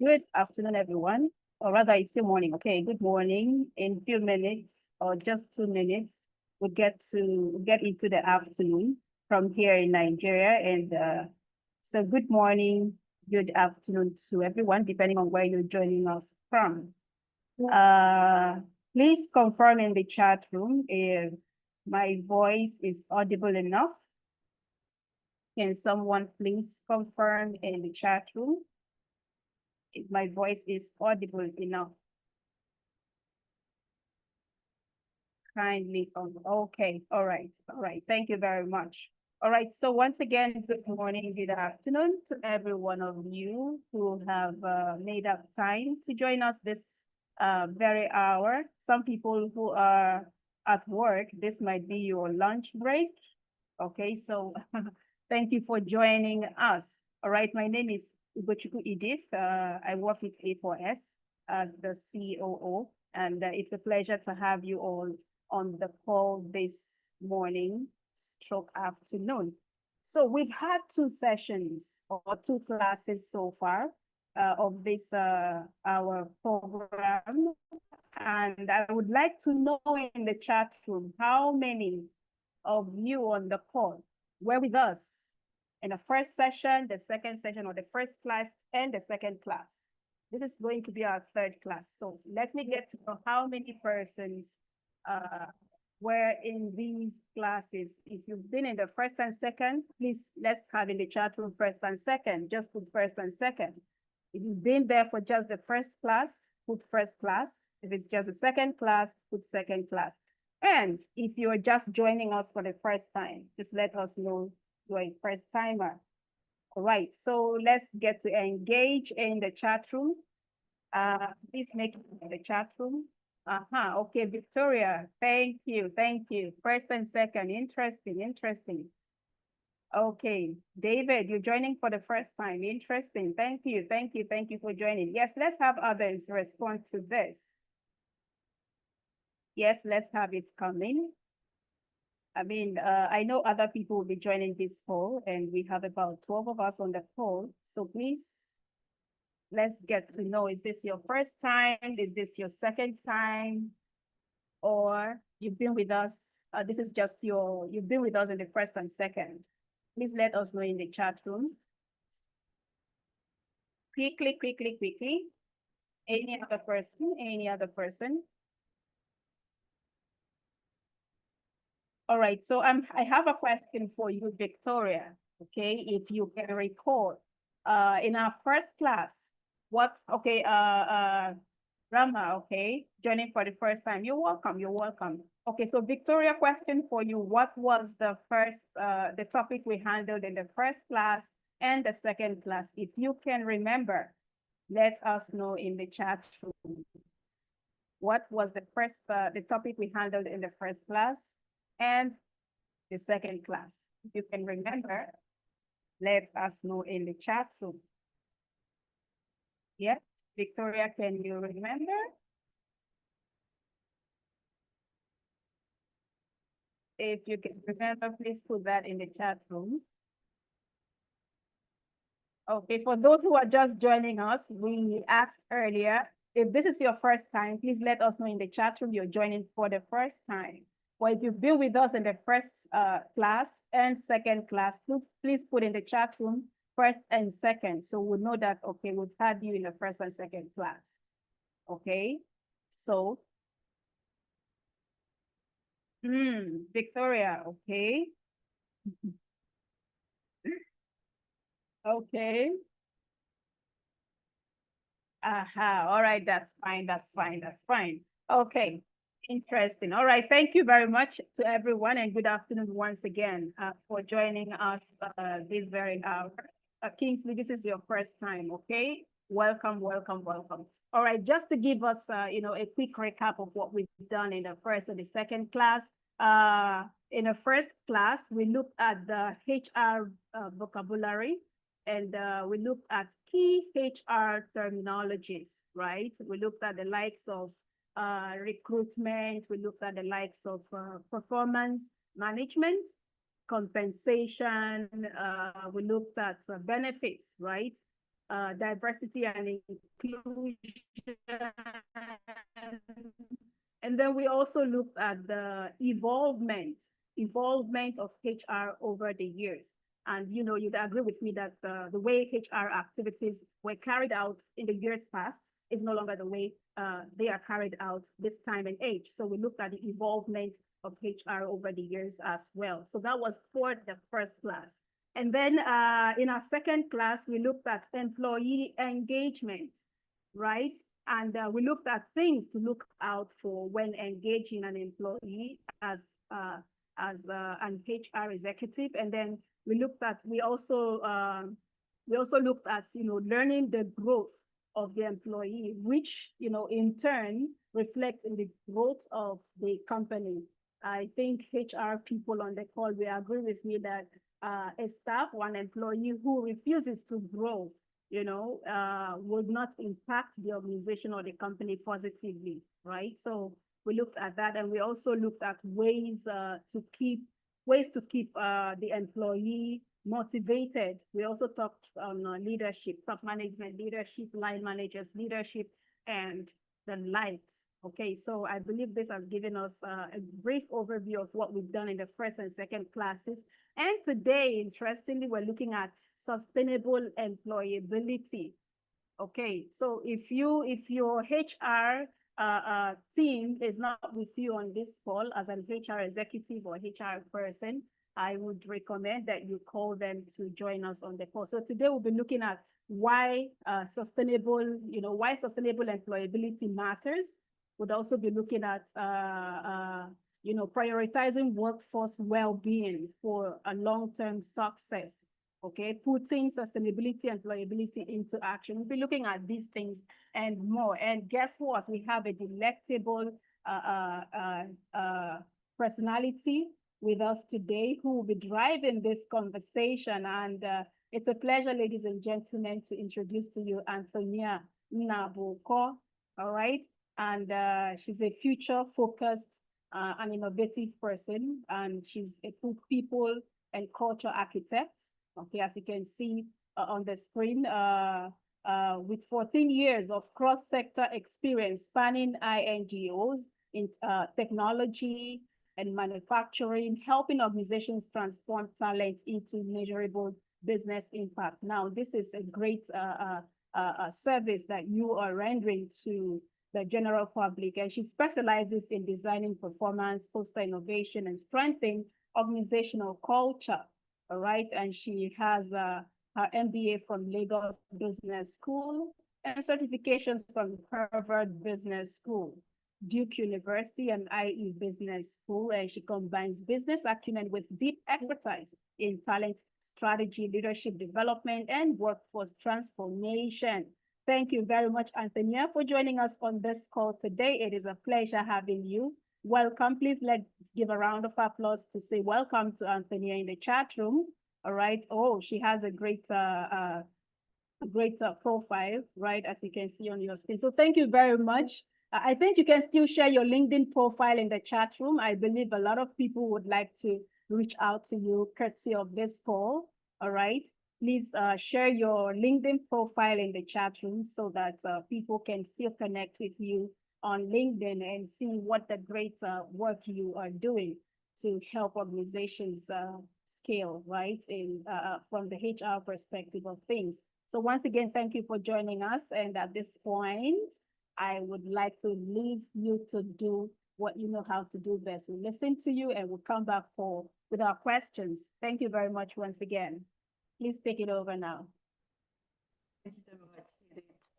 Good afternoon, everyone. Or rather, it's still morning. Okay, good morning. In a few minutes or just 2 minutes, we'll get into the afternoon from here in Nigeria. And so good morning, good afternoon to everyone, depending on where you're joining us from. Please confirm in the chat room if my voice is audible enough. Can someone please confirm in the chat room if my voice is audible enough? Kindly, okay, all right, thank you very much. All right, so once again, good morning, good afternoon to every one of you who have made up time to join us this very hour. Some people who are at work, this might be your lunch break. Okay, so thank you for joining us. All right, my name is Ugochukwu Edith. I work with A4S as the COO, and it's a pleasure to have you all on the call this morning, stroke afternoon. So we've had 2 sessions or 2 classes so far of this our program, and I would like to know in the chat room how many of you on the call were with us in the first session, the second session, or the first class and the second class. This is going to be our 3rd class. So let me get to know how many persons were in these classes. If you've been in the first and second, please let's have in the chat room first and second. Just put first and second. If you've been there for just the first class, put first class. If it's just the second class, put second class. And if you're just joining us for the first time, just let us know you're a first timer. All right, so let's get to engage in the chat room. Please make it in the chat room. Okay, Victoria, thank you. First and second, interesting. Okay, David, you're joining for the first time. Interesting, thank you for joining. Yes, let's have others respond to this. Yes, let's have it coming. I mean, I know other people will be joining this call, and we have about 12 of us on the call. So please, let's get to know, is this your first time? Is this your second time? Or you've been with us, this is just you've been with us in the first and second. Please let us know in the chat room. Quickly. Any other person? All right, so I have a question for you, Victoria. Okay, if you can recall, in our first class, Rama, okay, joining for the first time. You're welcome. Okay, so Victoria, question for you. What was the first, the topic we handled in the first class and the second class? If you can remember, let us know in the chat room. What was the first, the topic we handled in the first class and the second class? If you can remember, let us know in the chat room. Yeah, Victoria, can you remember? If you can remember, please put that in the chat room. Okay, for those who are just joining us, we asked earlier, if this is your first time, please let us know in the chat room you're joining for the first time. Or if you've been with us in the first class and second class, please put in the chat room first and second. So we'll know that, okay, we've had you in the first and second class. Okay, so, Victoria, okay. Okay. All right, that's fine. Okay, interesting. All right, thank you very much to everyone, and good afternoon once again for joining us this very hour. Kingsley, this is your first time, okay? Welcome. All right, just to give us, a quick recap of what we've done in the first and the second class. In the first class, we looked at the HR vocabulary, and we looked at key HR terminologies, right? We looked at the likes of recruitment, we looked at the likes of performance management, compensation, we looked at benefits, right? diversity and inclusion. And then we also looked at the involvement of HR over the years. And you'd agree with me that the way HR activities were carried out in the years past is no longer the way they are carried out this time and age. So we looked at the involvement of HR over the years as well. So that was for the first class. And then in our second class, we looked at employee engagement, right? And we looked at things to look out for when engaging an employee as an HR executive. And then we also looked at learning the growth of the employee, which in turn reflects in the growth of the company. I think HR people on the call will agree with me that a staff or an employee who refuses to grow would not impact the organization or the company positively, right? So we looked at that, and we also looked at ways to keep the employee motivated. We also talked on leadership, top management leadership, line managers leadership, and the likes. Okay, so I believe this has given us a brief overview of what we've done in the first and second classes. And today, interestingly, we're looking at sustainable employability. Okay, so if your HR team is not with you on this call as an HR executive or HR person, I would recommend that you call them to join us on the call. So today we'll be looking at why sustainable employability matters. We'll also be looking at prioritizing workforce well-being for a long-term success. Okay, putting sustainability and employability into action. We'll be looking at these things and more. And guess what? We have a delectable personality with us today who will be driving this conversation. And it's a pleasure, ladies and gentlemen, to introduce to you Anthonia Nnabuko. All right. And she's a future-focused and innovative person. And she's a people and culture architect. Okay, as you can see on the screen, with 14 years of cross-sector experience spanning INGOs in technology and manufacturing, helping organizations transform talent into measurable business impact. Now, this is a great service that you are rendering to the general public, and she specializes in designing performance, poster innovation, and strengthening organizational culture. All right, and she has her MBA from Lagos Business School and certifications from Harvard Business School, Duke University, and IE Business School. And she combines business acumen with deep expertise in talent strategy, leadership development, and workforce transformation. Thank you very much, Anthonia, for joining us on this call today. It is a pleasure having you. Welcome. Please let's give a round of applause to say welcome to Anthonia in the chat room. All right. Oh, she has a great profile, right, as you can see on your screen. So thank you very much. I think you can still share your LinkedIn profile in the chat room. I believe a lot of people would like to reach out to you courtesy of this call. All right. Please share your LinkedIn profile in the chat room so that people can still connect with you on LinkedIn and see what the great work you are doing to help organizations scale, right, in from the HR perspective of things. So once again, thank you for joining us. And at this point, I would like to leave you to do what you know how to do best. We'll listen to you and we'll come back with our questions. Thank you very much once again. Please take it over now. Thank you so much.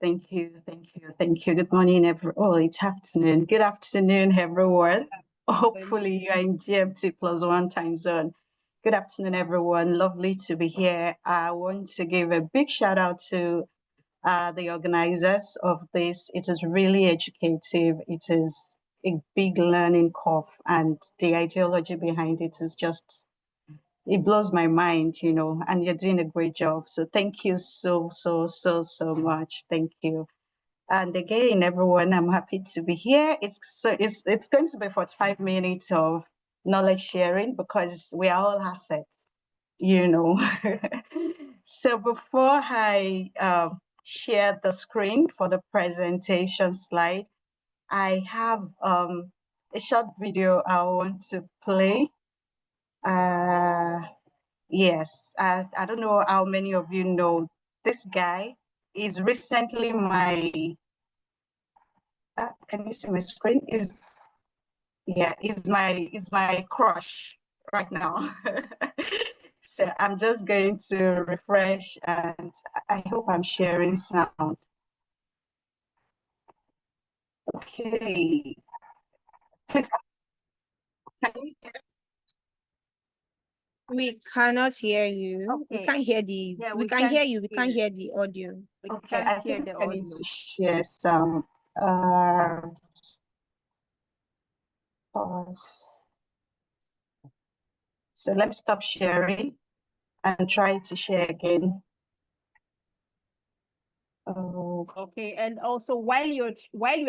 Thank you, thank you, thank you. Good morning, everyone. Oh, it's afternoon. Good afternoon, everyone. Hopefully you're in GMT +1 time zone. Good afternoon, everyone. Lovely to be here. I want to give a big shout out to the organizers of this. It is really educative. It is a big learning curve, and the ideology behind it is just, it blows my mind, you know, and you're doing a great job. So thank you so much. Thank you. And again, everyone, I'm happy to be here. It's going to be 45 minutes of knowledge sharing because we are all assets. you know. So before I share the screen for the presentation slide, I have a short video I want to play. Yes, I don't know how many of you know this guy. Is recently my, can you see my screen? Is my crush right now. So I'm just going to refresh, and I hope I'm sharing sound. Okay. Please, can you hear? We cannot hear you. We Okay. can't hear the. Yeah, we we can can't hear you. We can't hear. hear the audio. We Okay, I can't hear think the I need audio. to share some. Pause. So let me stop sharing and try to share again. Oh, Okay, and also while you're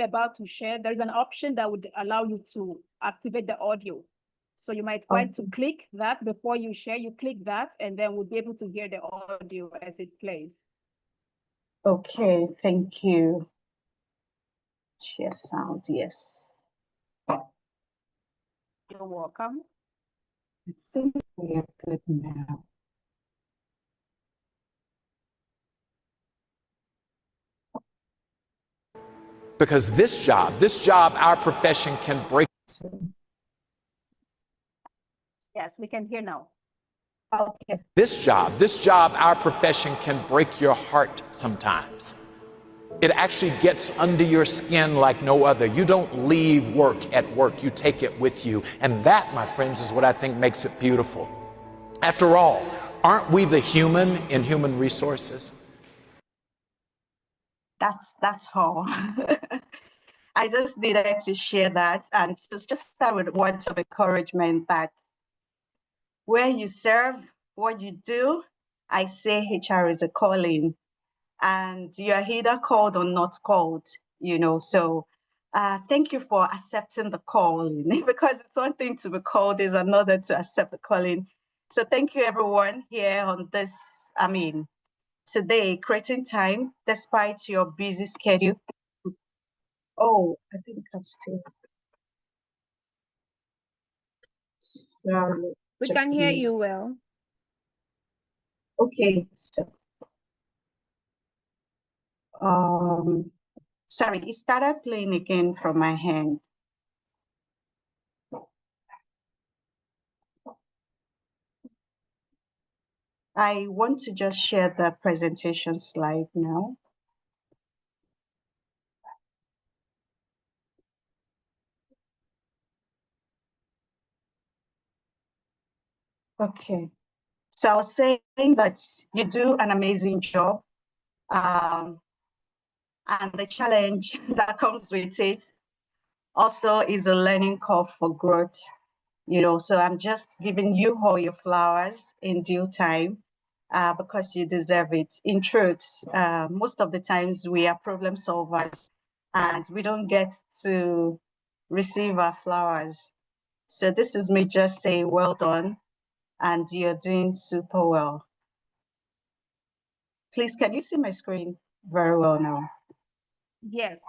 about to share, there's an option that would allow you to activate the audio. So you might want to click that before you share. You click that, and then we'll be able to hear the audio as it plays. okay, thank you. Share sound, yes. You're welcome. I think we are good now. Because this job, our profession can break. Yes, we can hear now. Okay. This job, our profession can break your heart sometimes. It actually gets under your skin like no other. You don't leave work at work, you take it with you. And that, my friends, is what I think makes it beautiful. After all, aren't we the human in human resources? That's all. I just needed to share that, and to just start with words of encouragement that where you serve, what you do, I say HR is a calling, and you're either called or not called, you know. So thank you for accepting the calling, because it's one thing to be called, is another to accept the calling. So thank you everyone here on this, today, creating time despite your busy schedule. Oh, I think I'm still. Sorry. We Just can a hear minute. you well. Okay. So, sorry, it started playing again from my hand. I want to just share the presentation slide now. Okay. So I was saying that you do an amazing job. And the challenge that comes with it also is a learning curve for growth. You know, so I'm just giving you all your flowers in due time, because you deserve it. In truth, most of the times we are problem solvers and we don't get to receive our flowers. So this is me just saying, well done, and you're doing super well. Please, can you see my screen very well now? Yes,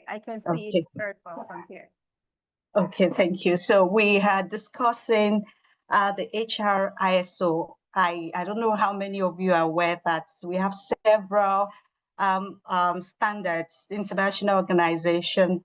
I can see Okay. it very well from here. Okay, thank you. So we are discussing the HR ISO. I don't know how many of you are aware that we have several standards, international organization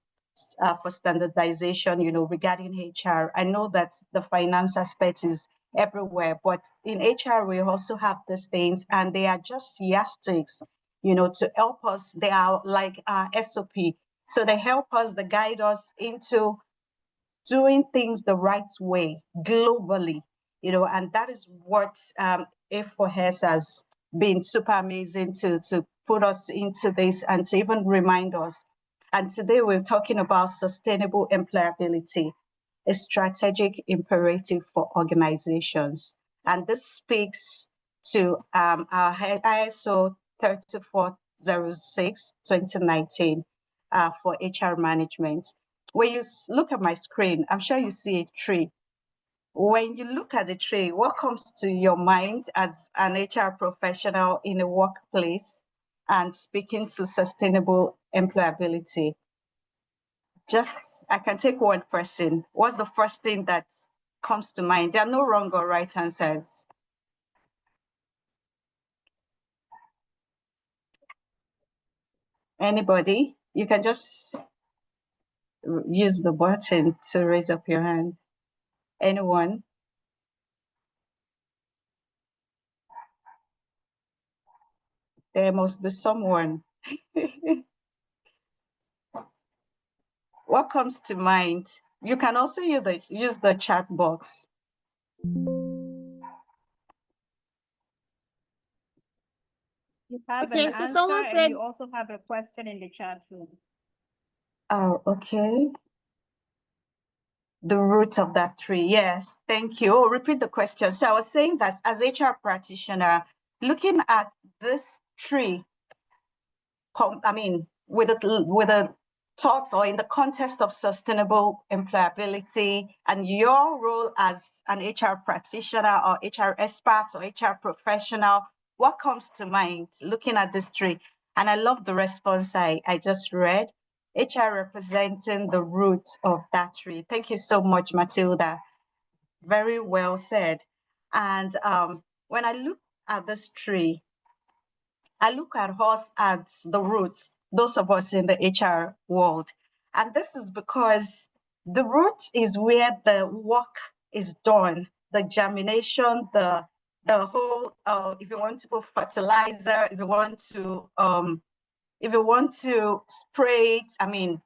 for standardization, you know, regarding HR. I know that the finance aspect is everywhere, but in HR, we also have these things, and they are just yardsticks, you know, to help us. They are like our SOP. So they help us, they guide us into doing things the right way globally, you know, and that is what A4S has been super amazing to put us into this and to even remind us. And today we're talking about sustainable employability, a strategic imperative for organizations. And this speaks to our ISO 3406 2019 for HR management. When you look at my screen, I'm sure you see a tree. when you look at the tree, what comes to your mind as an HR professional in a workplace and speaking to sustainable employability? Just, I can take one person. What's the first thing that comes to mind? There are no wrong or right answers. Anybody? You can just use the button to raise up your hand. Anyone? There must be someone. What comes to mind? You can also use the chat box. You have Okay, an so answer someone and said, you also have a question in the chat room. Oh, okay. The root of that tree. Yes, thank you. Oh, repeat the question. So I was saying that as HR practitioner, looking at this tree, with a thoughts or in the context of sustainable employability and your role as an HR practitioner or HR expert or HR professional, what comes to mind looking at this tree? And I love the response I just read. HR representing the roots of that tree. Thank you so much, Matilda. Very well said. And when I look at this tree, I look at us as the roots, those of us in the HR world. And this is because the root is where the work is done, the germination, the whole, if you want to put fertilizer, if you want to spray it,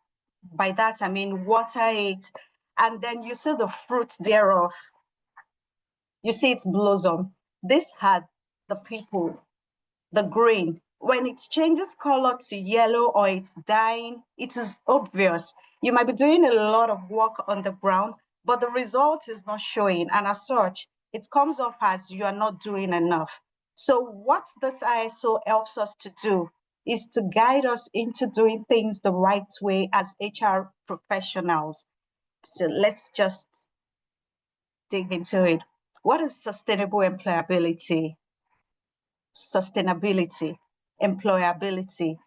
by that, water it, and then you see the fruit thereof. You see its blossom. This had the people, the grain. When it changes color to yellow or it's dying, it is obvious. You might be doing a lot of work on the ground, but the result is not showing. And as such, it comes off as you are not doing enough. So what this ISO helps us to do is to guide us into doing things the right way as HR professionals. So let's just dig into it. What is sustainable employability? Sustainability, employability.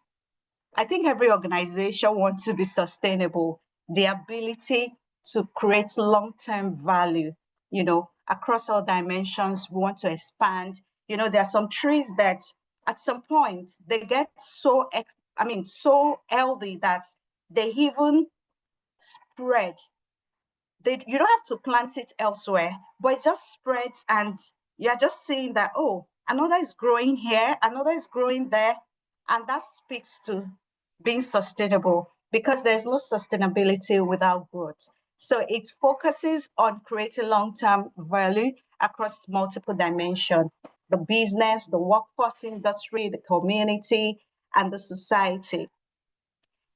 I think every organization wants to be sustainable, the ability to create long-term value, across all dimensions. We want to expand. There are some trees that at some point they get so healthy that they even spread. You don't have to plant it elsewhere, but it just spreads and you're just seeing that, oh, another is growing here, another is growing there. And that speaks to being sustainable, because there's no sustainability without growth. So it focuses on creating long-term value across multiple dimensions: the business, the workforce industry, the community, and the society.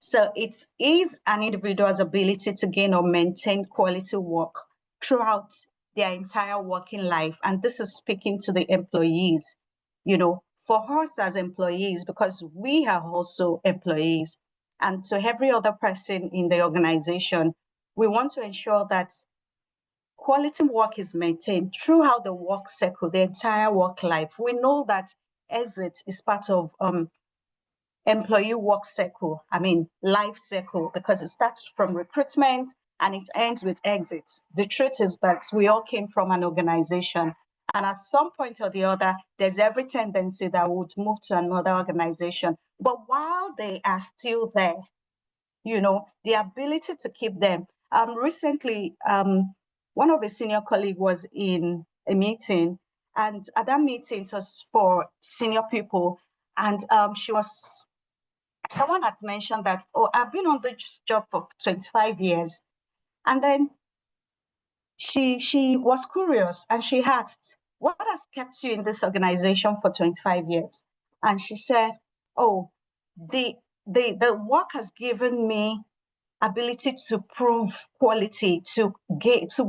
So it is an individual's ability to gain or maintain quality work throughout their entire working life. And this is speaking to the employees, for us as employees, because we are also employees, and to every other person in the organization, we want to ensure that quality work is maintained throughout the work cycle, the entire work life. We know that exit is part of employee work cycle, life cycle, because it starts from recruitment and it ends with exits. The truth is that we all came from an organization, and at some point or the other, there's every tendency that we would move to another organization. But while they are still there, the ability to keep them. Recently, one of a senior colleague was in a meeting, and at that meeting, it was for senior people, and someone had mentioned that, oh, I've been on this job for 25 years. And then she was curious and she asked, what has kept you in this organization for 25 years? And she said, oh, the work has given me ability to prove quality, to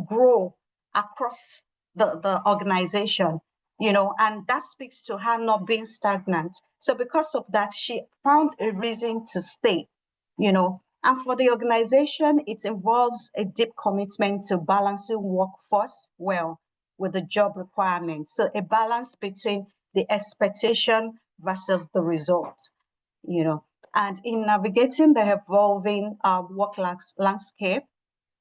grow across the organization, and that speaks to her not being stagnant. So because of that, she found a reason to stay, And for the organization, it involves a deep commitment to balancing workforce well with the job requirements. So a balance between the expectation versus the result, you know. And in navigating the evolving work landscape,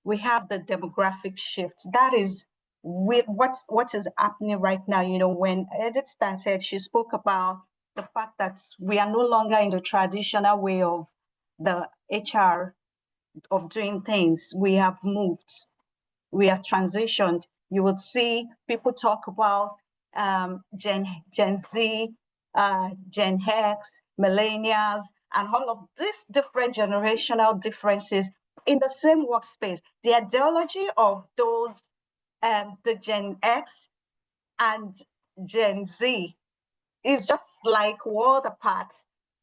we have the demographic shift. That is with what is happening right now. You know, when Edith started, she spoke about the fact that we are no longer in the traditional way of the HR of doing things. We have moved, we have transitioned. You would see people talk about Gen Z, Gen X, millennials, and all of these different generational differences in the same workspace. The ideology of those, the Gen X and Gen Z, is just like world apart.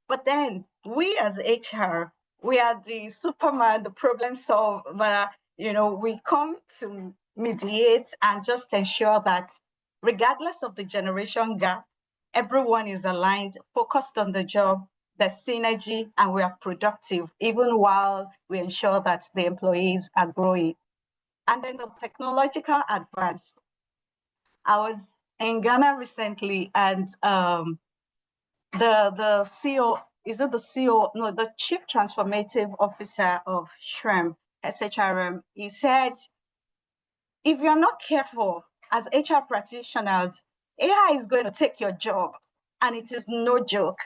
But then we as HR, we are the Superman, the problem solver. You know, we come to mediate and just ensure that regardless of the generation gap, everyone is aligned, focused on the job, there's synergy, and we are productive, even while we ensure that the employees are growing. And then the technological advance. I was in Ghana recently, and the CEO, is it the CEO? No, the Chief Transformative Officer of SHRM, he said, if you're not careful as HR practitioners, AI is going to take your job, and it is no joke.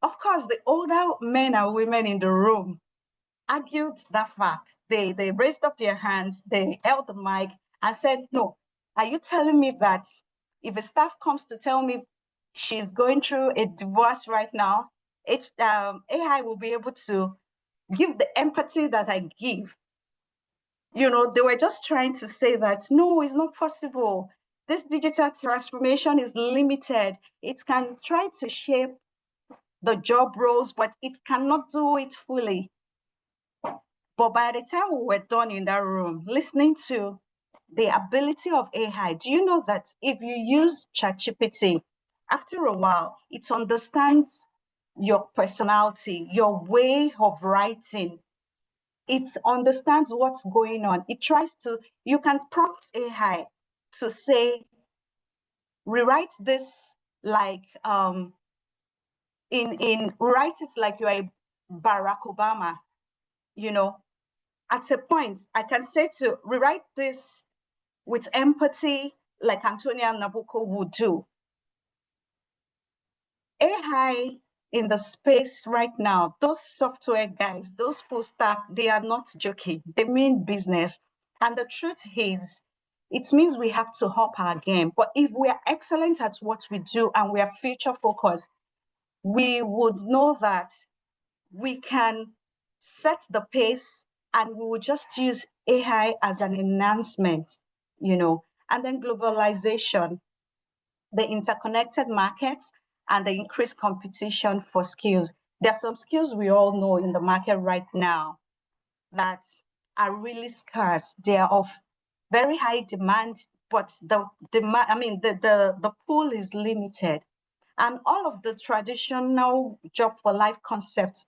Of course, the older men and women in the room argued that fact. They raised up their hands, they held the mic and said, no, are you telling me that if a staff comes to tell me she's going through a divorce right now, AI will be able to give the empathy that I give? You know, they were just trying to say that, no, it's not possible. This digital transformation is limited. It can try to shape the job roles, but it cannot do it fully. But by the time we were done in that room, listening to the ability of AI, do you know that if you use ChatGPT, after a while, it understands your personality, your way of writing. It understands what's going on. It tries to, you can prompt AI to say, rewrite this like, write it like you are Barack Obama, you know. At a point, I can say to rewrite this with empathy like Anthonia Nnabuko would do. AI in the space right now, those software guys, those full stack, they are not joking. They mean business. And the truth is, it means we have to up our game. But if we are excellent at what we do and we are future focused, we would know that we can set the pace and we will just use AI as an enhancement, you know. And then globalization, the interconnected markets, and the increased competition for skills. There are some skills we all know in the market right now that are really scarce. They are of very high demand, but the demand, I mean, the pool is limited. And all of the traditional job for life concepts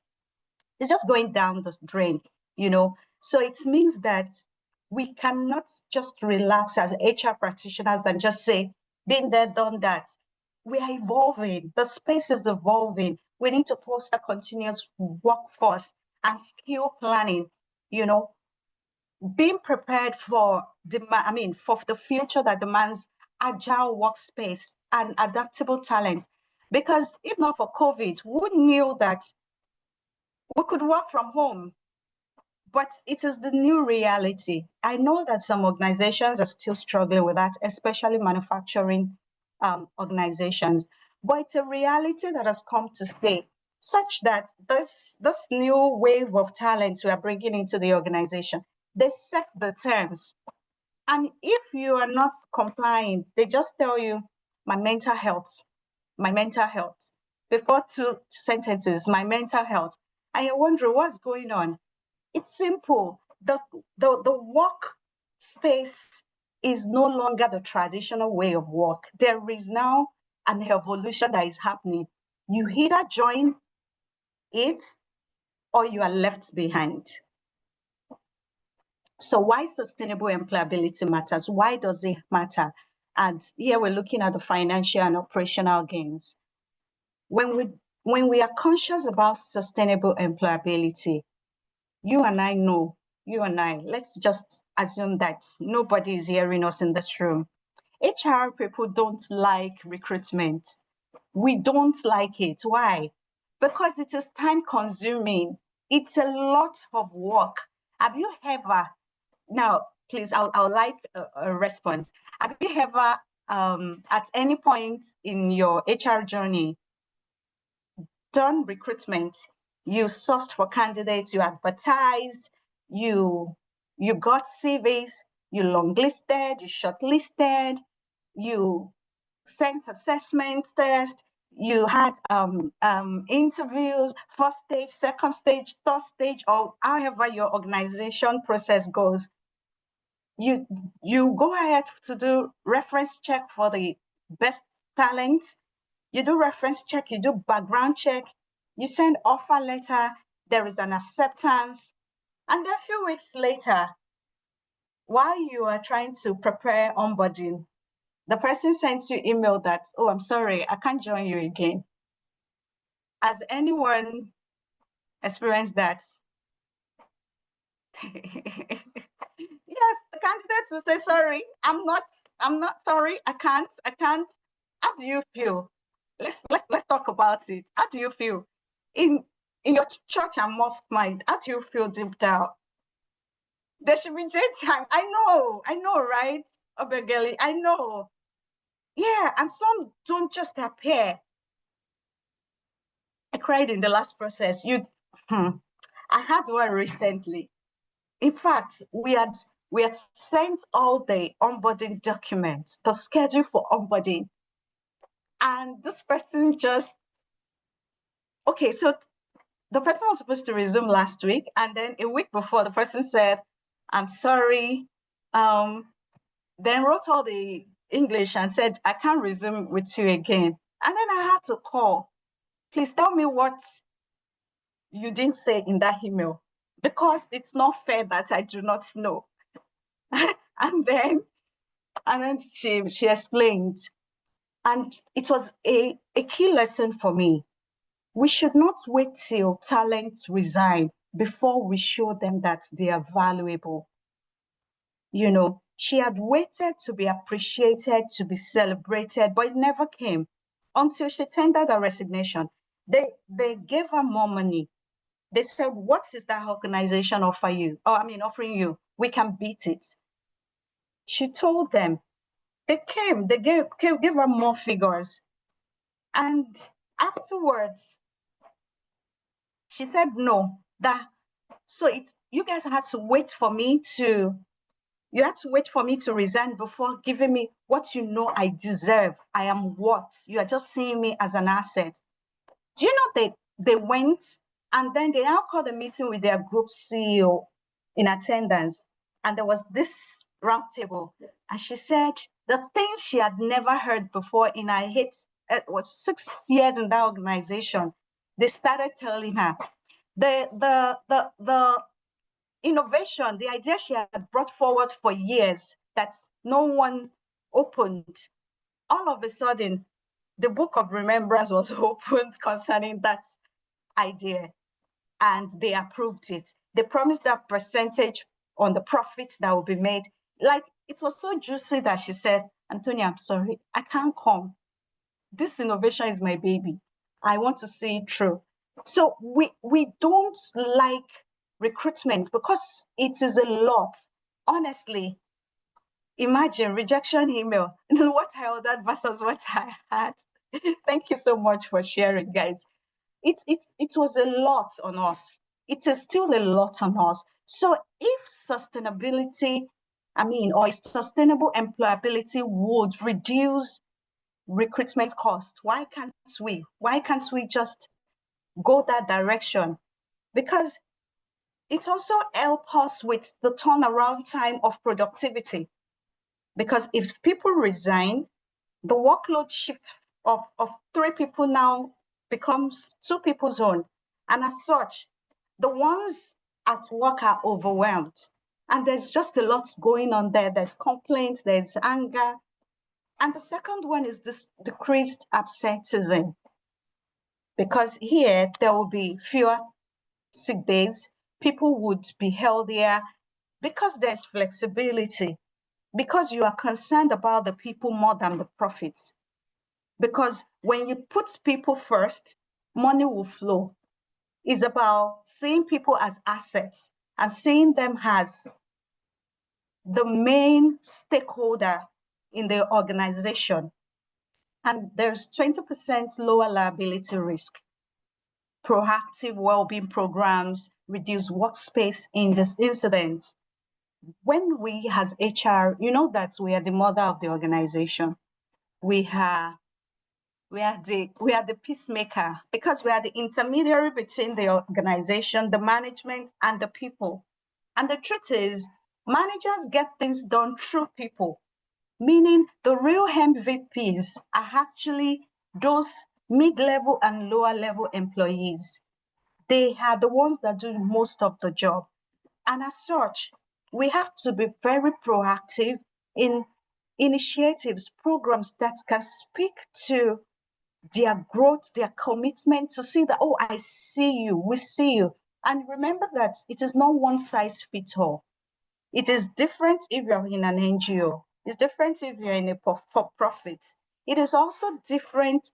is just going down the drain, you know. So it means that we cannot just relax as HR practitioners and just say, been there, done that. We are evolving. The space is evolving. We need to foster continuous workforce and skill planning, you know, being prepared for for the future that demands agile workspace and adaptable talent. Because if not for COVID, who knew that we could work from home? But it is the new reality. I know that some organizations are still struggling with that, especially manufacturing organizations. But it's a reality that has come to stay, such that this new wave of talent we are bringing into the organization, they set the terms. And if you are not complying, they just tell you, my mental health, my mental health. Before two sentences, my mental health. And you're wondering what's going on. It's simple. The work space is no longer the traditional way of work. There is now an evolution that is happening. You either join it or you are left behind. So why sustainable employability matters? Why does it matter? And here we're looking at the financial and operational gains. When we are conscious about sustainable employability, you and I know, let's just assume that nobody is hearing us in this room. HR people don't like recruitment. We don't like it. Why? Because it is time consuming. It's a lot of work. Have you ever, now, please, I'll like a response. Have you ever, at any point in your HR journey, done recruitment? You sourced for candidates, you advertised, you got CVs, you longlisted, you shortlisted, you sent assessment test, you had interviews, first stage, second stage, third stage, or however your organization process goes. You go ahead to do reference check for the best talent. You do reference check, you do background check, you send offer letter, there is an acceptance. And then a few weeks later, while you are trying to prepare onboarding, the person sends you email that, oh, I'm sorry, I can't join you again. Has anyone experienced that? Yes, the candidates will say, sorry, I'm not sorry, I can't. How do you feel? Let's talk about it. How do you feel? In your church and mosque mind, how do you feel deep down? There should be daytime. I know, right? Obegeli, I know. Yeah, and some don't just appear. I cried in the last process. I had one recently. In fact, we had sent all the onboarding documents, the schedule for onboarding, and this person just, okay, so the person was supposed to resume last week, and then a week before, the person said, I'm sorry, then wrote all the English and said, I can't resume with you again. And then I had to call. Please tell me what you didn't say in that email, because it's not fair that I do not know. and then she explained, and it was a key lesson for me. We should not wait till talents resign before we show them that they are valuable. You know, she had waited to be appreciated, to be celebrated, but it never came until she tendered her resignation. They gave her more money. They said, what is that organization offering you? We can beat it. She told them, they gave her more figures. And afterwards, she said, no, so you guys had to wait for me to resign before giving me what you know I deserve. I am what? You are just seeing me as an asset. Do you know they went, and then they now called a meeting with their group CEO in attendance, and there was this round table, and she said the things she had never heard before in her was 6 years in that organization. They started telling her the innovation, the idea she had brought forward for years that no one opened. All of a sudden, the book of remembrance was opened concerning that idea, and they approved it. They promised that percentage on the profits that will be made. Like, it was so juicy that she said, Anthonia, I'm sorry, I can't come. This innovation is my baby. I want to see it through. So we don't like recruitment because it is a lot. Honestly, imagine rejection email. What I ordered versus what I had. Thank you so much for sharing, guys. It was a lot on us. It is still a lot on us. So if sustainability, or sustainable employability would reduce recruitment cost, why can't we? Why can't we just go that direction? Because it also helps us with the turnaround time of productivity. Because if people resign, the workload shift of 3 people now becomes 2 people's own. And as such, The ones at work are overwhelmed. And there's just a lot going on there. There's complaints, there's anger. And the second one is this decreased absenteeism. Because here there will be fewer sick days, people would be healthier because there's flexibility, because you are concerned about the people more than the profits. Because when you put people first, money will flow. It's about seeing people as assets and seeing them as the main stakeholder in the organization. And there's 20% lower liability risk. Proactive well-being programs reduce workspace incidents. When we as HR, you know that we are the mother of the organization. We are the peacemaker, because we are the intermediary between the organization, the management, and the people. And the truth is, managers get things done through people, meaning the real MVPs are actually those mid-level and lower-level employees. They are the ones that do most of the job. And as such, we have to be very proactive in initiatives, programs that can speak to their growth, their commitment, to see that, oh, I see you, we see you. And remember that it is not one size fits all. It is different if you're in an NGO. It's different if you're in a for-profit. It is also different.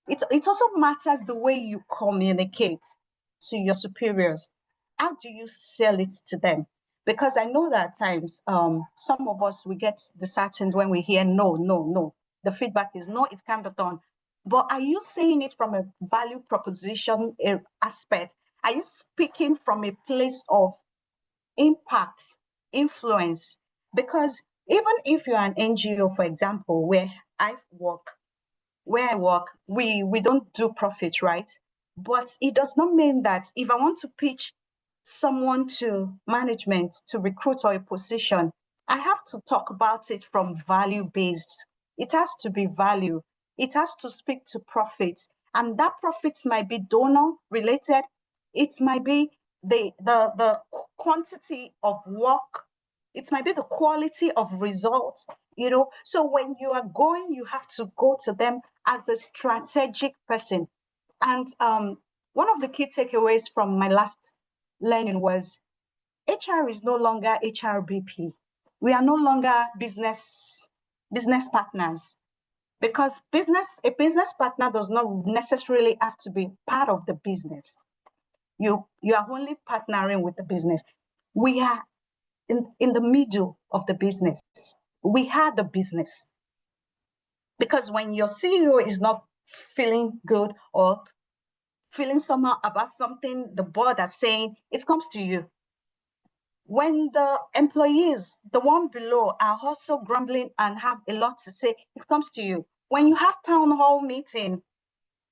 It also matters the way you communicate to your superiors. How do you sell it to them? Because I know that at times, some of us, we get disheartened when we hear no, no, no. The feedback is no, it can't be done. But are you saying it from a value proposition aspect? Are you speaking from a place of impact, influence? Because even if you're an NGO, for example, where I work, we don't do profit, right? But it does not mean that if I want to pitch someone to management to recruit or a position, I have to talk about it from value-based. It has to be value. It has to speak to profits. And that profits might be donor related. It might be the quantity of work. It might be the quality of results, you know. So when you are going, you have to go to them as a strategic person. And one of the key takeaways from my last learning was HR is no longer HRBP. We are no longer business partners, because a business partner does not necessarily have to be part of the business. You are only partnering with the business. We are in the middle of the business. We are the business. Because when your CEO is not feeling good or feeling somehow about something, the board are saying, it comes to you. When the employees, the one below, are also grumbling and have a lot to say, it comes to you. When you have town hall meeting,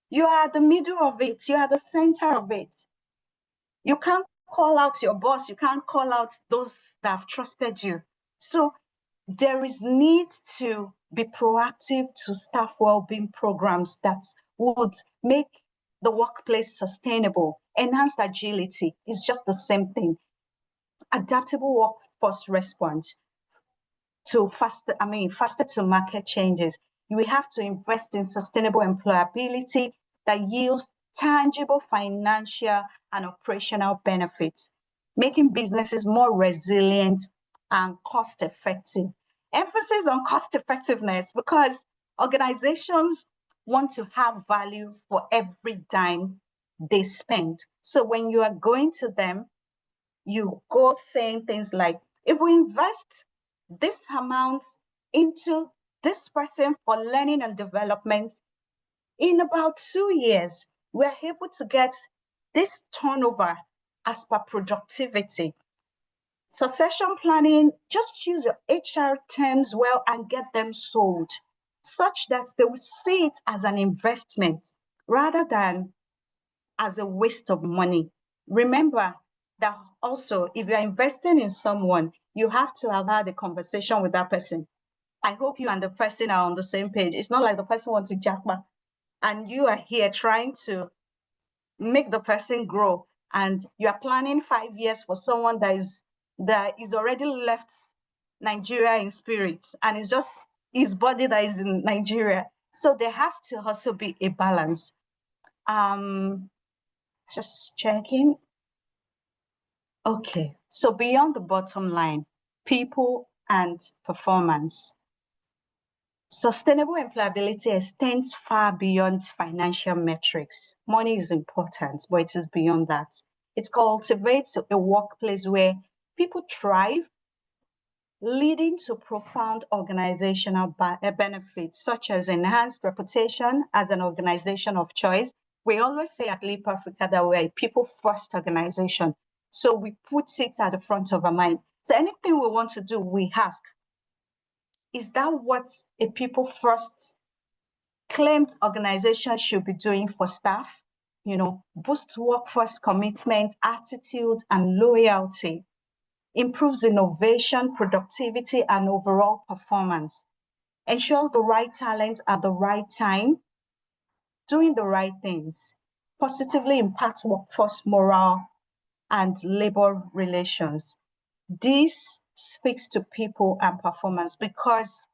you are the middle of it, you are the center of it. You can't call out your boss, you can't call out those that have trusted you. So there is need to be proactive to staff well-being programs that would make the workplace sustainable. Enhanced agility is just the same thing. Adaptable workforce response to faster to market changes. You have to invest in sustainable employability that yields tangible financial and operational benefits, making businesses more resilient and cost-effective. Emphasis on cost-effectiveness, because organizations want to have value for every dime they spend. So when you are going to them, you go saying things like, if we invest this amount into this person for learning and development, in about 2 years, we're able to get this turnover as per productivity. Succession planning, just use your HR terms well and get them sold, such that they will see it as an investment rather than as a waste of money. Remember that also, if you're investing in someone, you have to have had a conversation with that person. I hope you and the person are on the same page. It's not like the person wants to jackpot and you are here trying to make the person grow and you are planning 5 years for someone that is already left Nigeria in spirit, and it's just his body that is in Nigeria. So there has to also be a balance. Just checking. Okay, so beyond the bottom line, people and performance. Sustainable employability extends far beyond financial metrics. Money is important, but it is beyond that. It cultivates a workplace where people thrive, leading to profound organizational benefits, such as enhanced reputation as an organization of choice. We always say at Leap Africa that we're a people-first organization. So we put it at the front of our mind. So anything we want to do, we ask, is that what a people-first claimed organization should be doing for staff? You know, boost workforce commitment, attitude, and loyalty, improves innovation, productivity, and overall performance, ensures the right talent at the right time, doing the right things, positively impacts workforce morale and labor relations. This speaks to people and performance because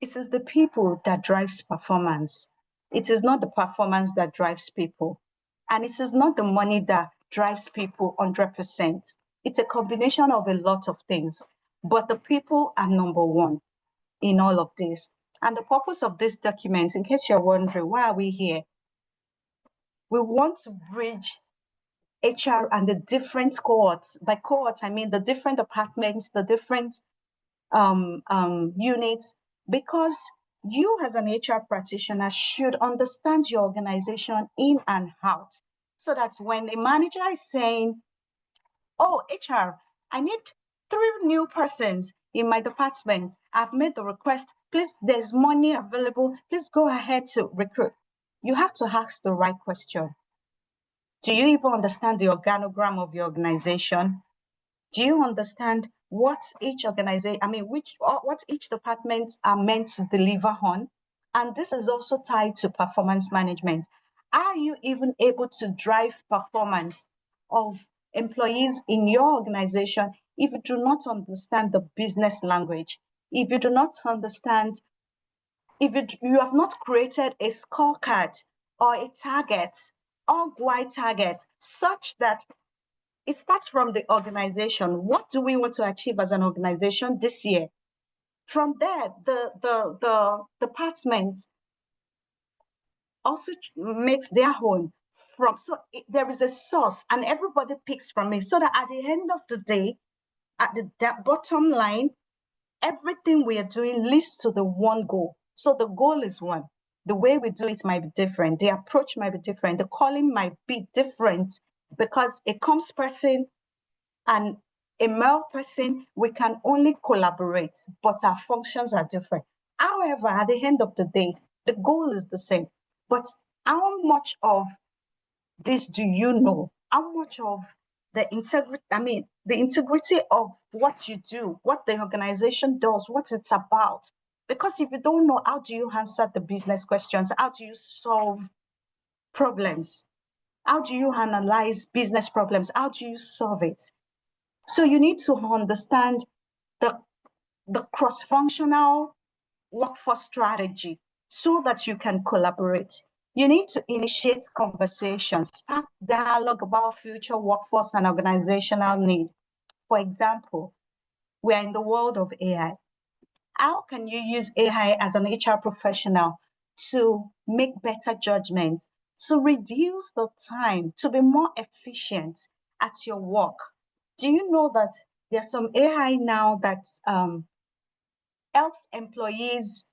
it is the people that drives performance. It is not the performance that drives people. And it is not the money that drives people 100%. It's a combination of a lot of things. But the people are number one in all of this. And the purpose of this document, in case you're wondering, why are we here? We want to bridge HR and the different cohorts. By cohorts, I mean the different departments, the different units, because you as an HR practitioner should understand your organization in and out, so that when a manager is saying, oh, HR, I need 3 new persons in my department, I've made the request, please, there's money available, please go ahead to recruit. You have to ask the right question. Do you even understand the organogram of your organization? Do you understand what each organization, what each department are meant to deliver on? And this is also tied to performance management. Are you even able to drive performance of employees in your organization if you do not understand the business language? If you do not understand, if you have not created a scorecard or a target, org-wide target, such that it starts from the organization. What do we want to achieve as an organization this year? From there, the department also makes their own from. So there is a source, and everybody picks from it. So that at the end of the day, at the bottom line, everything we are doing leads to the one goal. So the goal is one. The way we do it might be different. The approach might be different. The calling might be different, because a comms person and a male person, we can only collaborate, but our functions are different. However, at the end of the day, the goal is the same. But how much of this do you know? How much of the integrity of what you do, what the organization does, what it's about? Because if you don't know, how do you answer the business questions? How do you solve problems? How do you analyze business problems? How do you solve it? So you need to understand the cross-functional workforce strategy so that you can collaborate. You need to initiate conversations, spark dialogue about future workforce and organizational need. For example, we are in the world of AI. How can you use AI as an HR professional to make better judgments, to reduce the time, to be more efficient at your work? Do you know that there's some AI now that helps employees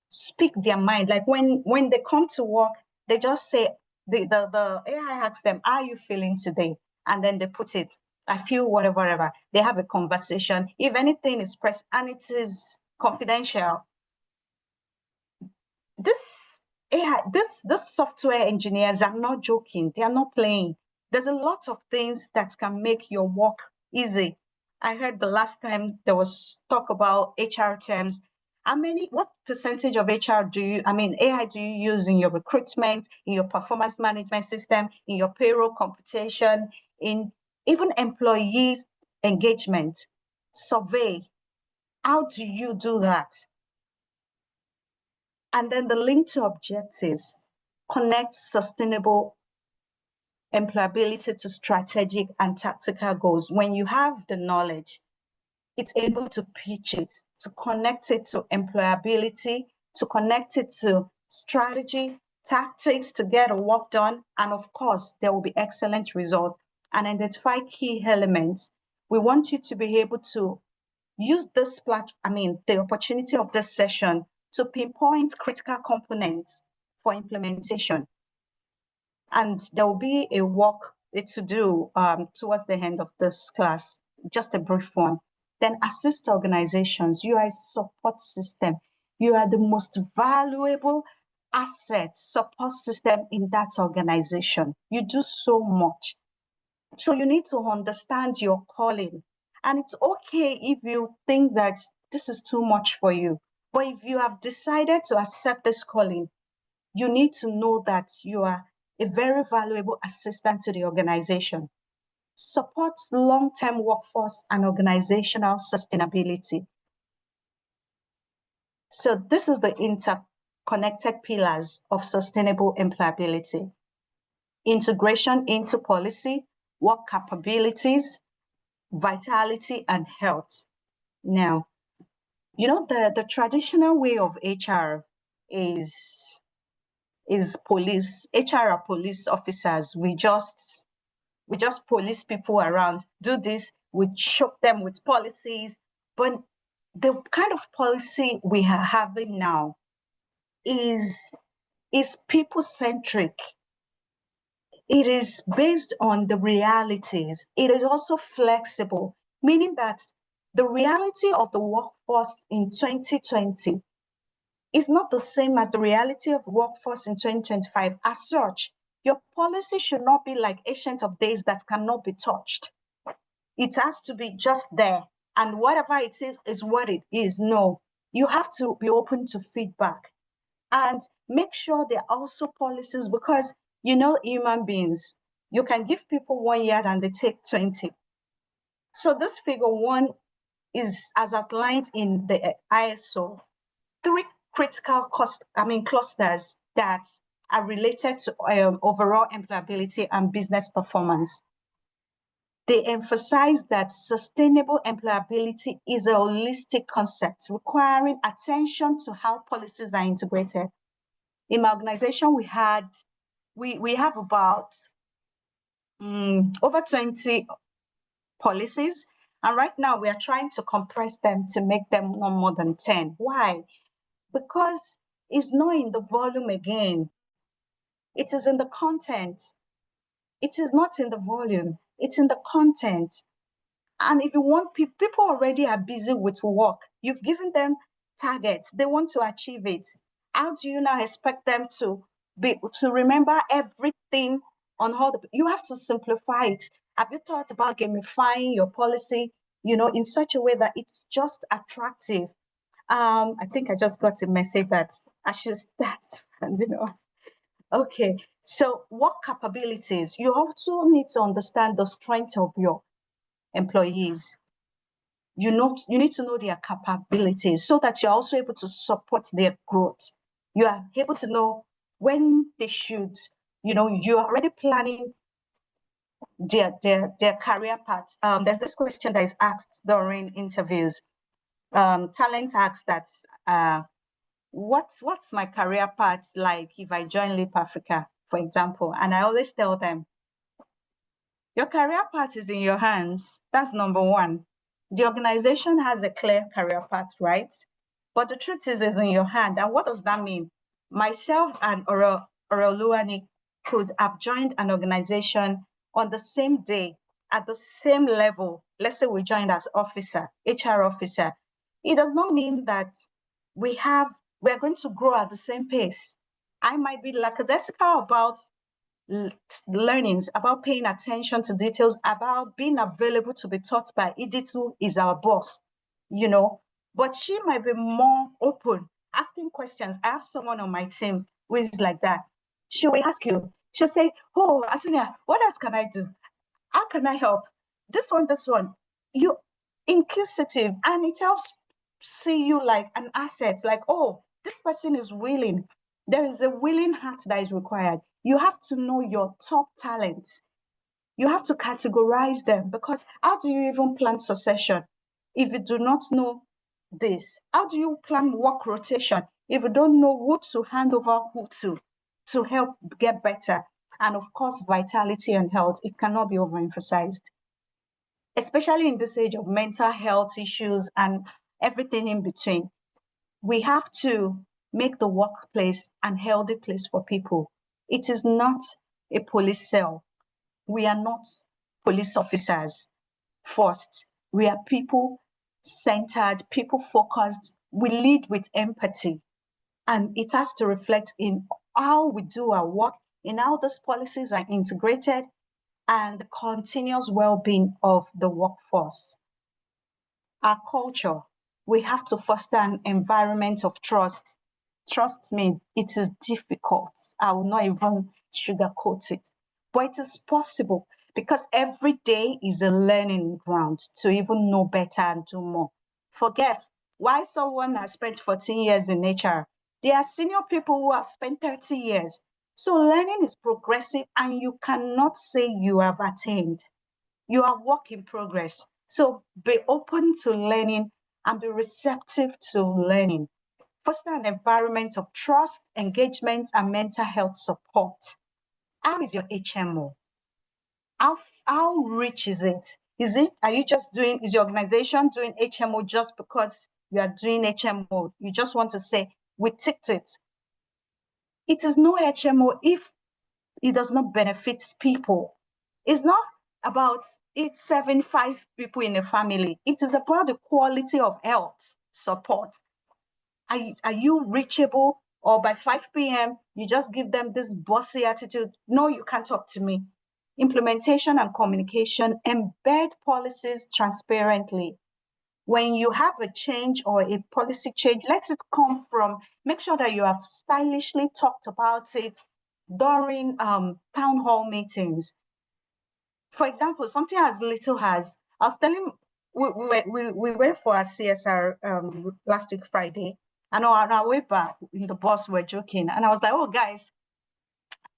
speak their mind? Like when they come to work, they just say, the AI asks them, how are you feeling today? And then they put it, I feel whatever. They have a conversation. If anything is pressed and it is confidential, this AI, this software engineers are not joking. They are not playing. There's a lot of things that can make your work easy. I heard the last time there was talk about HR terms, What percentage of AI do you use in your recruitment, in your performance management system, in your payroll computation, in even employee engagement, survey? How do you do that? And then the link to objectives, connect sustainable employability to strategic and tactical goals. When you have the knowledge, it's able to pitch it, to connect it to employability, to connect it to strategy, tactics to get work done. And of course, there will be excellent results. And identify key elements. We want you to be able to use this the opportunity of this session to pinpoint critical components for implementation. And there will be a work to do towards the end of this class, just a brief one. Then assist organizations. You are a support system. You are the most valuable asset, support system in that organization. You do so much. So you need to understand your calling. And it's okay if you think that this is too much for you. But if you have decided to accept this calling, you need to know that you are a very valuable assistant to the organization. Supports long-term workforce and organizational sustainability. So this is the interconnected pillars of sustainable employability. Integration into policy, work capabilities, vitality, and health. Now, the traditional way of HR is police. HR are police officers. We just police people around, do this, we choke them with policies. But the kind of policy we are having now is people-centric. It is based on the realities. It is also flexible, meaning that the reality of the workforce in 2020 is not the same as the reality of the workforce in 2025. As such, your policy should not be like Ancient of Days that cannot be touched. It has to be just there. And whatever it is what it is. No, you have to be open to feedback. And make sure there are also policies, because human beings, you can give people 1 yard and they take 20. So this figure 1 is as outlined in the ISO, 3 critical clusters that are related to overall employability and business performance. They emphasize that sustainable employability is a holistic concept requiring attention to how policies are integrated. In my organization, we have about over 20 policies, and right now we are trying to compress them to make them no more than 10. Why? Because it's not in the volume again. It is in the content. It is not in the volume. It's in the content. And if you want, people already are busy with work. You've given them targets. They want to achieve it. How do you now expect them to remember everything on how you have to simplify it? Have you thought about gamifying your policy, in such a way that it's just attractive? I think I just got a message that I should start, Okay, so what capabilities? You also need to understand the strength of your employees. You need to know their capabilities so that you're also able to support their growth. You are able to know when they should, you're already planning their career path. There's this question that is asked during interviews. Talent asks that, what's my career path like if I join Leap Africa, for example? And I always tell them, your career path is in your hands. That's number one. The organization has a clear career path, right? But the truth is it's in your hand. And what does that mean? Myself and Oroluwani could have joined an organization on the same day, at the same level. Let's say we joined as officer, HR officer. It does not mean that we're going to grow at the same pace. I might be lackadaisical about learnings, about paying attention to details, about being available to be taught by Editu is our boss, but she might be more open, asking questions. I have someone on my team who is like that. She will ask you, she'll say, oh, Anthonia, what else can I do? How can I help? This one. You inquisitive, and it helps see you like an asset, like, oh, this person is willing. There is a willing heart that is required. You have to know your top talents. You have to categorize them, because how do you even plan succession if you do not know this? How do you plan work rotation if you don't know who to hand over who to help get better? And of course, vitality and health, it cannot be overemphasized, especially in this age of mental health issues and everything in between. We have to make the workplace an healthy place for people. It is not a police cell. We are not police officers first. We are people centered, people focused. We lead with empathy. And it has to reflect in how we do our work, in how those policies are integrated, and the continuous well-being of the workforce. Our culture, we have to foster an environment of trust. Trust me, it is difficult. I will not even sugarcoat it, but it is possible, because every day is a learning ground to even know better and do more. Forget why someone has spent 14 years in HR. There are senior people who have spent 30 years. So learning is progressive, and you cannot say you have attained. You are work in progress. So be open to learning and be receptive to learning. Foster an environment of trust, engagement, and mental health support. How is your HMO? How rich is it? Are you just doing, is your organization doing HMO just because you are doing HMO? You just want to say, we ticked it. It is no HMO if it does not benefit people. It's not about it's 75 people in a family. It is about the quality of health support. Are you reachable? Or by 5 p.m., you just give them this bossy attitude? No, you can't talk to me. Implementation and communication, embed policies transparently. When you have a change or a policy change, let it come from, make sure that you have stylishly talked about it during town hall meetings. For example, something as little as, I was telling, we went for our CSR last week, Friday, and on our way back in the bus, we're joking. And I was like, oh, guys,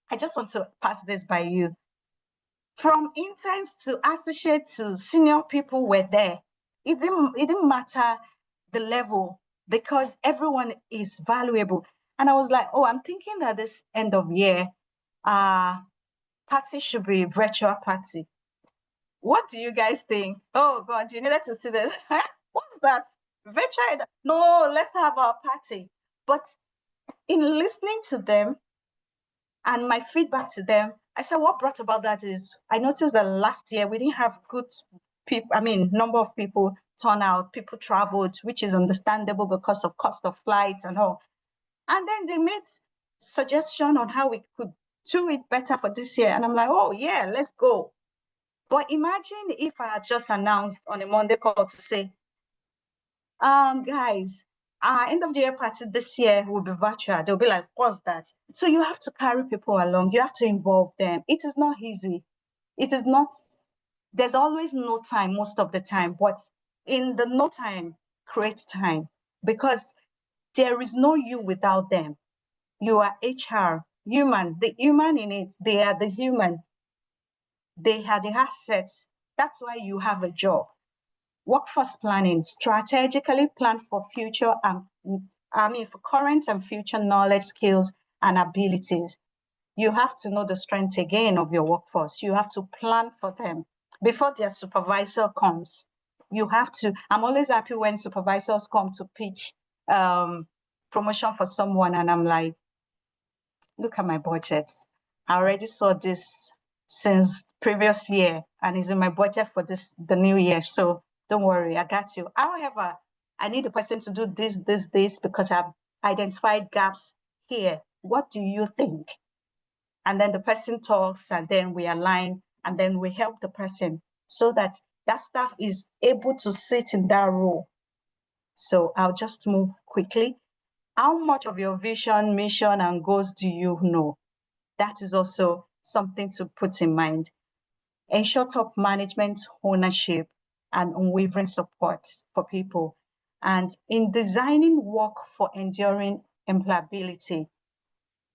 I just want to pass this by you. From interns to associates to senior people were there. It didn't matter the level, because everyone is valuable. And I was like, oh, I'm thinking that this end of year, party should be virtual party. What do you guys think? Oh God, you needed to see this. What's that? Virtual? No, let's have our party. But in listening to them and my feedback to them, I said, what brought about that is I noticed that last year we didn't have good people, number of people turn out, people traveled, which is understandable because of cost of flights and all. And then they made suggestion on how we could do it better for this year. And I'm like, oh yeah, let's go. But imagine if I had just announced on a Monday call to say, guys, our end of the year party this year will be virtual. They'll be like, what's that? So you have to carry people along. You have to involve them. It is not easy. It is not, there's always no time most of the time, but in the no time, create time, because there is no you without them. You are HR, human, the human in it, they are the human. They are the assets. That's why you have a job. Workforce planning, strategically plan for future for current and future knowledge, skills, and abilities. You have to know the strength again of your workforce. You have to plan for them before their supervisor comes. You have to, I'm always happy when supervisors come to pitch promotion for someone, and I'm like, look at my budget. I already saw this since previous year, and it's in my budget for the new year. So don't worry, I got you. However, I need the person to do this, because I've identified gaps here. What do you think? And then the person talks, and then we align, and then we help the person so that that staff is able to sit in that role. So I'll just move quickly. How much of your vision, mission, and goals do you know? That is also something to put in mind. Ensure top management ownership and unwavering support for people. And in designing work for enduring employability,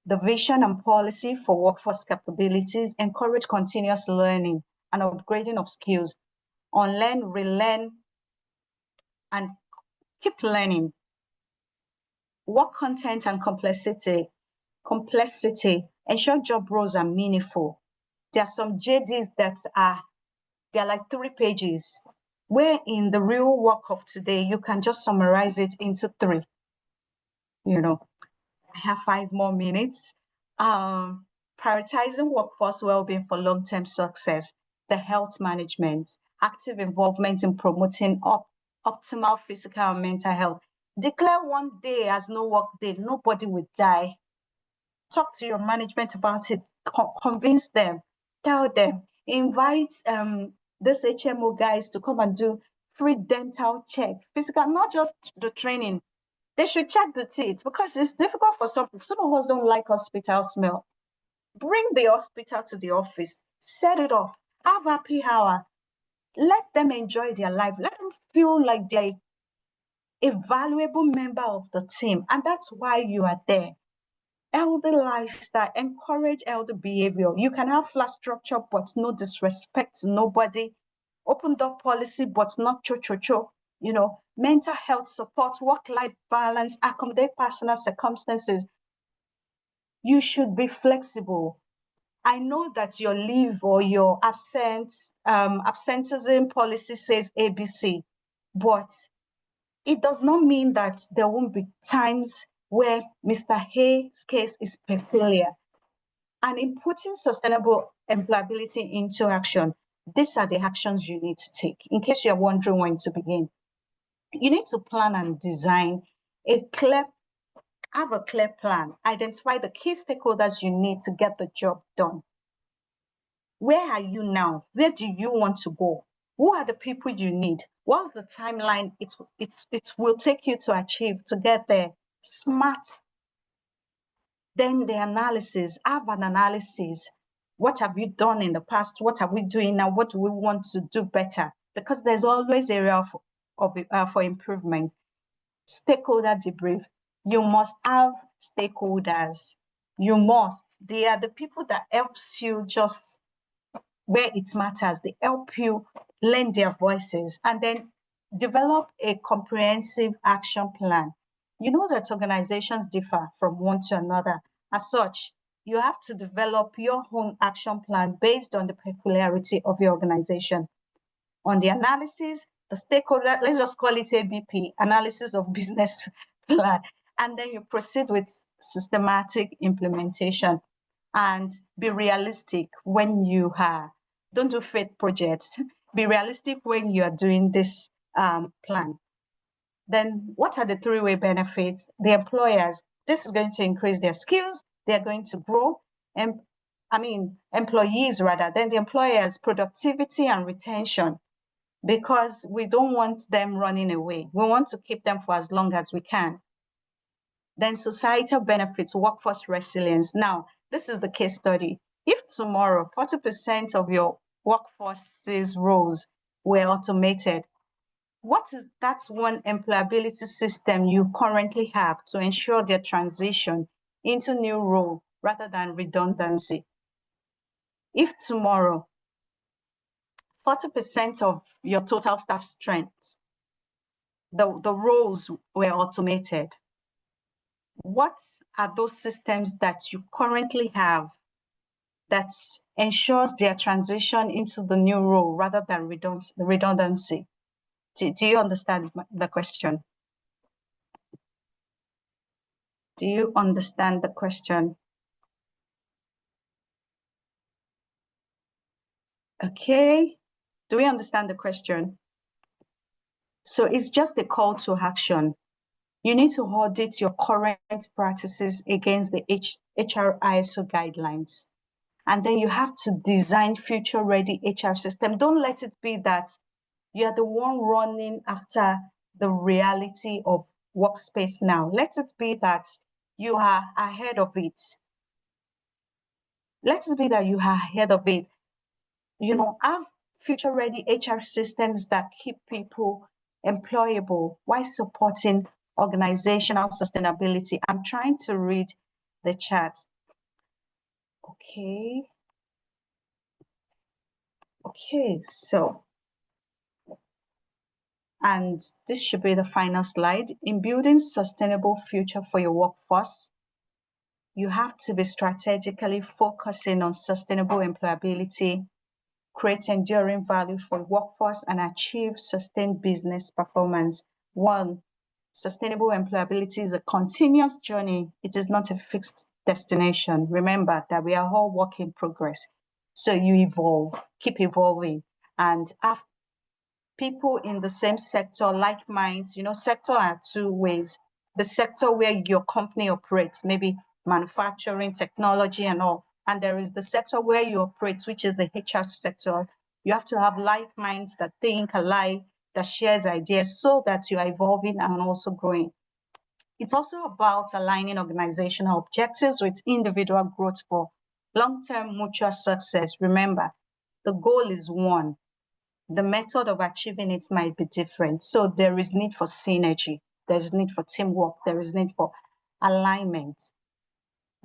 the vision and policy for workforce capabilities encourage continuous learning and upgrading of skills, unlearn, relearn, and keep learning. Work content and complexity. Ensure job roles are meaningful. There are some JDs they're like 3 pages, where in the real work of today, you can just summarize it into 3. You know, I have 5 more minutes. Prioritizing workforce well-being for long-term success, the health management, active involvement in promoting optimal physical and mental health. Declare one day as no work day, nobody will die. Talk to your management about it, convince them, tell them, invite this HMO guys to come and do free dental check, physical, not just the training. They should check the teeth because it's difficult for some of us don't like hospital smell. Bring the hospital to the office, set it up, have happy hour, let them enjoy their life, let them feel like they're a valuable member of the team. And that's why you are there. Healthy lifestyle, encourage healthy behavior. You can have flat structure, but no disrespect to nobody. Open door policy, but not cho-cho-cho. You know, mental health support, work-life balance, accommodate personal circumstances. You should be flexible. I know that your leave or your absenteeism policy says ABC, but it does not mean that there won't be times where Mr. Hay's case is peculiar. And in putting sustainable employability into action, these are the actions you need to take. In case you're wondering when to begin, you need to plan and design have a clear plan. Identify the key stakeholders you need to get the job done. Where are you now? Where do you want to go? Who are the people you need? What's the timeline it will take you to achieve to get there? Smart. Then the analysis, have an analysis. What have you done in the past? What are we doing now? What do we want to do better? Because there's always area for improvement. Stakeholder debrief. You must have stakeholders. You must. They are the people that helps you just where it matters. They help you lend their voices and then develop a comprehensive action plan. You know that organizations differ from one to another. As such, you have to develop your own action plan based on the peculiarity of your organization. On the analysis, the stakeholder, let's just call it ABP, analysis of business plan. And then you proceed with systematic implementation and be realistic when you are, don't do fake projects. Be realistic when you are doing this plan. Then what are the 3-way benefits? The employers, this is going to increase their skills, they're going to grow, and employees rather, then the employers, productivity and retention, because we don't want them running away. We want to keep them for as long as we can. Then societal benefits, workforce resilience. Now, this is the case study. If tomorrow 40% of your workforce's roles were automated, that's one employability system you currently have to ensure their transition into new role rather than redundancy. If tomorrow 40% of your total staff strength, the roles were automated, what are those systems that you currently have that ensures their transition into the new role rather than redundancy? Do you understand the question? Do you understand the question? Okay. Do we understand the question? So it's just a call to action. You need to audit your current practices against the HR ISO guidelines. And then you have to design future-ready HR system. Don't let it be that you're the one running after the reality of workspace now. Let it be that you are ahead of it. Let it be that you are ahead of it. You know, have future-ready HR systems that keep people employable while supporting organizational sustainability. I'm trying to read the chat. Okay. Okay, so, and this should be the final slide. In building sustainable future for your workforce, you have to be strategically focusing on sustainable employability, create enduring value for workforce, and achieve sustained business performance. One, sustainable employability is a continuous journey. It is not a fixed destination. Remember that we are all work in progress. So you evolve, keep evolving, and have people in the same sector, like minds. You know, sector are two ways. The sector where your company operates, maybe manufacturing, technology, and all. And there is the sector where you operate, which is the HR sector. You have to have like minds that think alike, that shares ideas, so that you are evolving and also growing. It's also about aligning organizational objectives with individual growth for long-term mutual success. Remember, the goal is one. The method of achieving it might be different. So there is need for synergy. There is need for teamwork. There is need for alignment.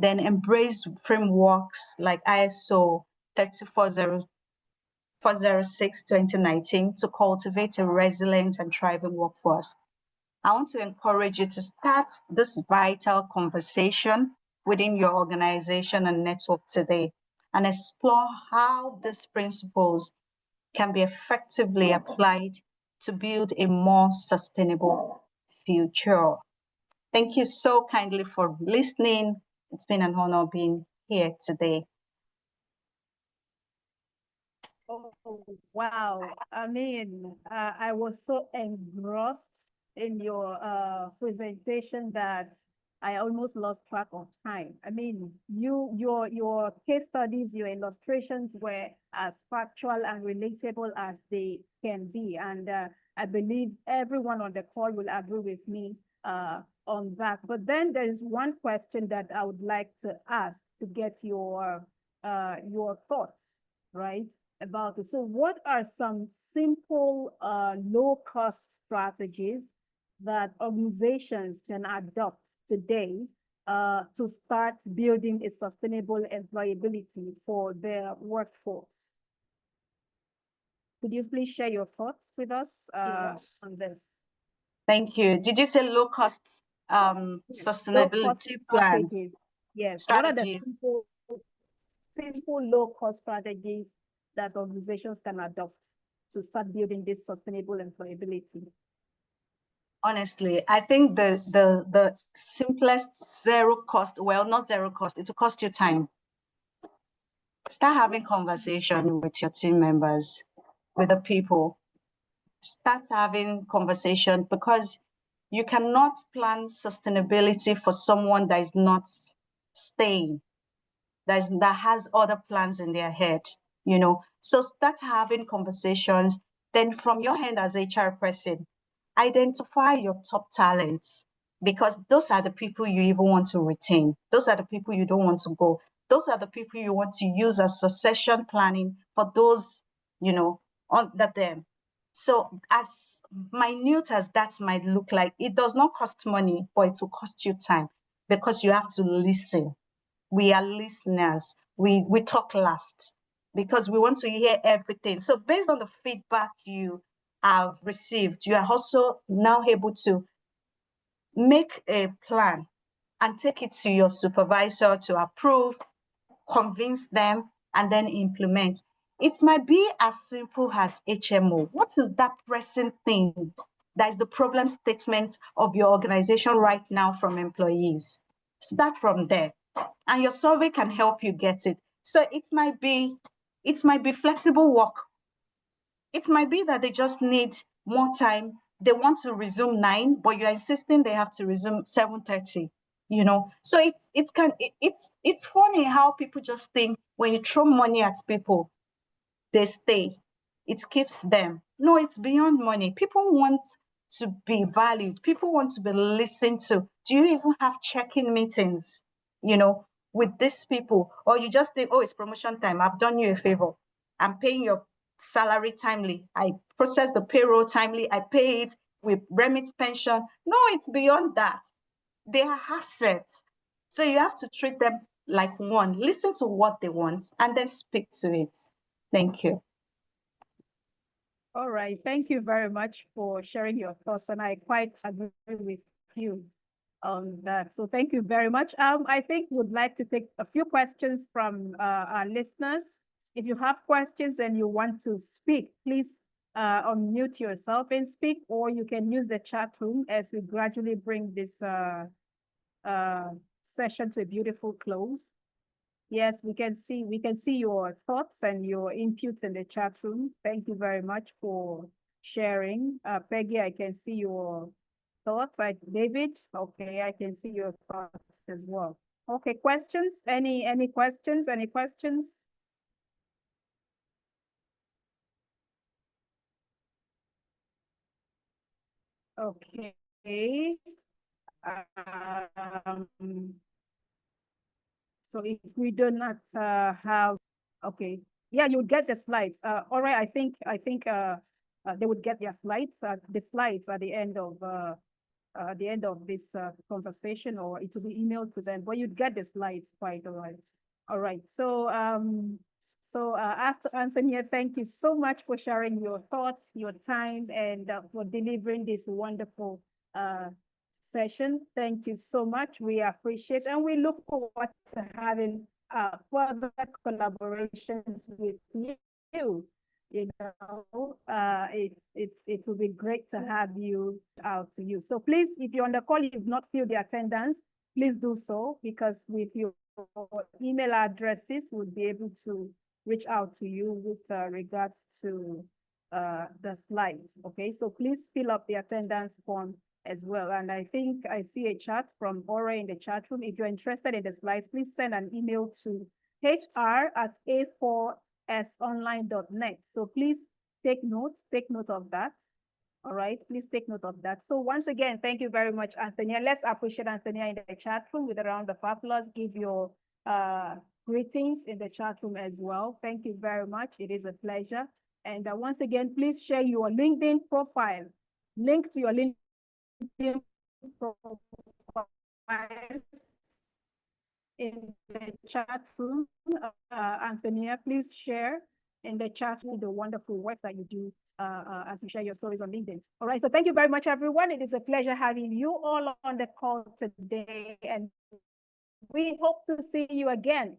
Then embrace frameworks like ISO 34006-2019 to cultivate a resilient and thriving workforce. I want to encourage you to start this vital conversation within your organization and network today and explore how these principles can be effectively applied to build a more sustainable future. Thank you so kindly for listening. It's been an honor being here today. Oh, wow. I mean, I was so engrossed in your presentation that I almost lost track of time. I mean, your case studies, your illustrations were as factual and relatable as they can be. And I believe everyone on the call will agree with me on that. But then there is one question that I would like to ask to get your thoughts, right, about it. So what are some simple low-cost strategies that organizations can adopt today to start building a sustainable employability for their workforce? Could you please share your thoughts with us Yes. on this? Thank you. Did you say low-cost sustainability Low-cost plan? strategies. Yes. What are the Strategies. simple low-cost strategies that organizations can adopt to start building this sustainable employability? Honestly, I think the simplest zero cost, well, not zero cost, it will cost you time. Start having conversation with your team members, with the people. Start having conversation, because you cannot plan sustainability for someone that is not staying, that has other plans in their head, you know. So start having conversations. Then from your hand as HR person, identify your top talents, because those are the people you even want to retain. Those are the people you don't want to go. Those are the people you want to use as succession planning for those, you know, under them. So as minute as that might look like, it does not cost money, but it will cost you time, because you have to listen. We are listeners. We talk last because we want to hear everything. So based on the feedback you have received, you are also now able to make a plan and take it to your supervisor to approve, convince them, and then implement. It might be as simple as HMO. What is that pressing thing that is the problem statement of your organization right now from employees? Start from there, and your survey can help you get it. So it might be flexible work. It might be that they just need more time. They want to resume 9, but you're insisting they have to resume 7:30. You know, so it's funny how people just think when you throw money at people, they stay. It keeps them. No, it's beyond money. People want to be valued. People want to be listened to. Do you even have check-in meetings, you know, with these people? Or you just think, oh, it's promotion time. I've done you a favor. I'm paying your salary timely. I process the payroll timely. I pay it with remit pension. No, it's beyond that. They are assets. So you have to treat them like one. Listen to what they want and then speak to it. Thank you. All right. Thank you very much for sharing your thoughts. And I quite agree with you on that. So thank you very much. I think would like to take a few questions from our listeners. If you have questions and you want to speak, please unmute yourself and speak, or you can use the chat room as we gradually bring this session to a beautiful close. Yes, we can see your thoughts and your inputs in the chat room. Thank you very much for sharing. Peggy, I can see your thoughts. David, okay, I can see your thoughts as well. Okay, questions? Any questions? Any questions? Okay. So if we do not have, okay, yeah, you would get the slides. All right, I think they would get their slides. The slides at the end of this conversation, or it will be emailed to them. But you'd get the slides quite all right. All right. So after Anthonia, thank you so much for sharing your thoughts, your time, and for delivering this wonderful session. Thank you so much. We appreciate, and we look forward to having further collaborations with you. You know, it will be great to have you out to you. So please, if you're on the call, you've not filled the attendance, please do so, because with your email addresses, we'll be able to reach out to you with regards to the slides. Okay, so please fill up the attendance form as well. And I think I see a chat from Ora in the chat room. If you're interested in the slides, please send an email to hr@a4sonline.net. So please take note of that. All right, please take note of that. So once again, thank you very much, Anthonia. Let's appreciate Anthonia in the chat room with a round of applause. Give your greetings in the chat room as well. Thank you very much. It is a pleasure. And once again, please share your LinkedIn profile. Link to your LinkedIn profile in the chat room. Anthonia, please share in the chat the wonderful works that you do as you share your stories on LinkedIn. All right, so thank you very much, everyone. It is a pleasure having you all on the call today, and we hope to see you again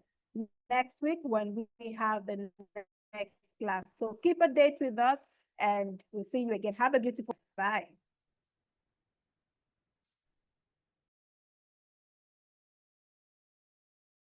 next week when we have the next class. So keep a date with us, and we'll see you again. Have a beautiful bye.